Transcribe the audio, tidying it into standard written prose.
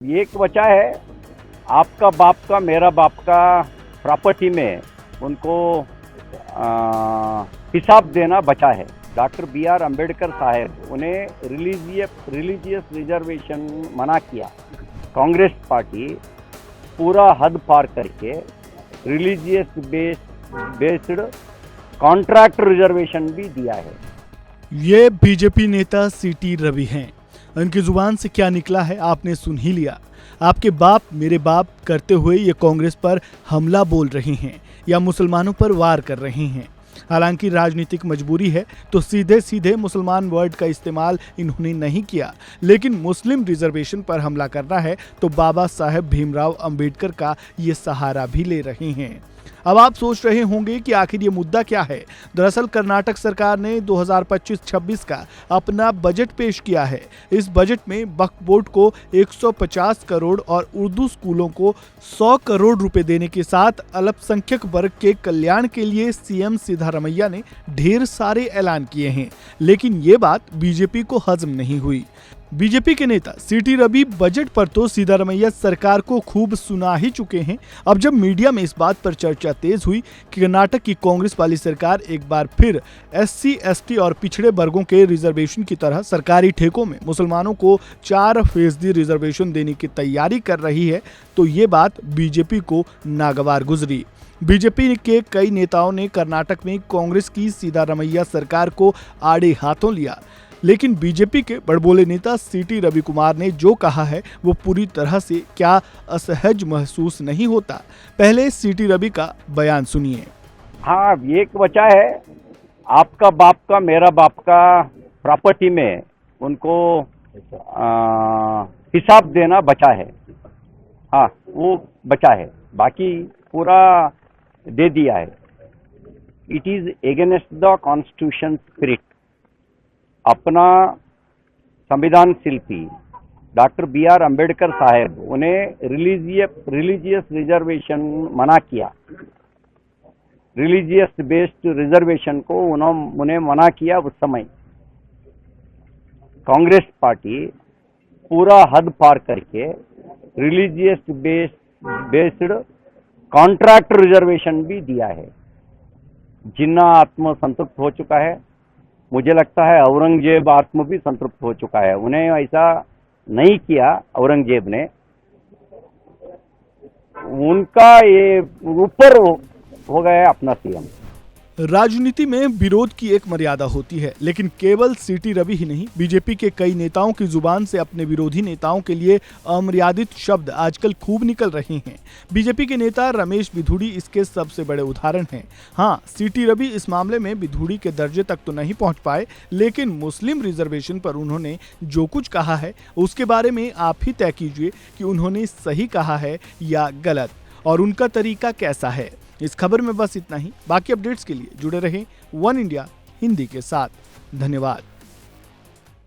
ये एक बचा है, आपका बाप का मेरा बाप का प्रॉपर्टी में उनको हिसाब देना बचा है। डॉक्टर BR अम्बेडकर साहब उन्हें रिलीजियस रिजर्वेशन मना किया। कांग्रेस पार्टी पूरा हद पार करके रिलीजियस बेस्ड कॉन्ट्रैक्ट रिजर्वेशन भी दिया है। ये बीजेपी नेता CT रवि हैं। उनकी जुबान से क्या निकला है आपने सुन ही लिया। आपके बाप मेरे बाप करते हुए ये कांग्रेस पर हमला बोल रहे हैं या मुसलमानों पर वार कर रहे हैं। हालांकि राजनीतिक मजबूरी है तो सीधे सीधे मुसलमान वर्ड का इस्तेमाल इन्होंने नहीं किया, लेकिन मुस्लिम रिजर्वेशन पर हमला करना है तो बाबा साहेब भीमराव अंबेडकर का ये सहारा भी ले रहे हैं। अब आप सोच रहे होंगे कि आखिर ये मुद्दा क्या है। दरअसल कर्नाटक सरकार ने 2025-26 का अपना बजट पेश किया है। इस बजट में वक्फ बोर्ड को 150 करोड़ और उर्दू स्कूलों को 100 करोड़ रुपए देने के साथ अल्पसंख्यक वर्ग के कल्याण के लिए CM सिद्धारमैया ने ढेर सारे ऐलान किए हैं, लेकिन ये बात बीजेपी को हजम नहीं हुई। बीजेपी के नेता CT रवि बजट पर तो सिद्धारमैया सरकार को खूब सुना ही चुके हैं। अब जब मीडिया में इस बात पर चर्चा तेज हुई कि कर्नाटक की कांग्रेस वाली सरकार एक बार फिर SC ST और पिछड़े वर्गों के रिजर्वेशन की तरह सरकारी ठेकों में मुसलमानों को 4% रिजर्वेशन देने की तैयारी कर रही है, तो ये बात बीजेपी को नागवार गुजरी। बीजेपी के कई नेताओं ने कर्नाटक में कांग्रेस की सिद्धारमैया सरकार को आड़े हाथों लिया, लेकिन बीजेपी के बड़बोले नेता CT रवि कुमार ने जो कहा है वो पूरी तरह से क्या असहज महसूस नहीं होता। पहले CT रवि का बयान सुनिए। हाँ, ये एक बचा है, आपका बाप का मेरा बाप का प्रॉपर्टी में उनको हिसाब देना बचा है। हाँ, वो बचा है, बाकी पूरा दे दिया है। It is against the constitution spirit. अपना संविधान शिल्पी डॉक्टर BR अम्बेडकर साहब उन्हें रिलीजियस रिजर्वेशन मना किया। रिलीजियस बेस्ड रिजर्वेशन को उन्हें मना किया। उस समय कांग्रेस पार्टी पूरा हद पार करके रिलीजियस बेस्ड कॉन्ट्रैक्ट रिजर्वेशन भी दिया है। जिन्ना आत्म संतुष्ट हो चुका है। मुझे लगता है औरंगजेब आत्म भी संतृप्त हो चुका है। उन्हें ऐसा नहीं किया औरंगजेब ने, उनका ये ऊपर हो गया अपना CM। राजनीति में विरोध की एक मर्यादा होती है, लेकिन केवल CT रवि ही नहीं, बीजेपी के कई नेताओं की जुबान से अपने विरोधी नेताओं के लिए अमर्यादित शब्द आजकल खूब निकल रहे हैं। बीजेपी के नेता रमेश बिधूड़ी इसके सबसे बड़े उदाहरण हैं। हाँ, CT रवि इस मामले में बिधूड़ी के दर्जे तक तो नहीं पहुंच पाए, लेकिन मुस्लिम रिजर्वेशन पर उन्होंने जो कुछ कहा है उसके बारे में आप ही तय कीजिए कि उन्होंने सही कहा है या गलत, और उनका तरीका कैसा है। इस खबर में बस इतना ही। बाकी अपडेट्स के लिए जुड़े रहें वन इंडिया हिंदी के साथ। धन्यवाद।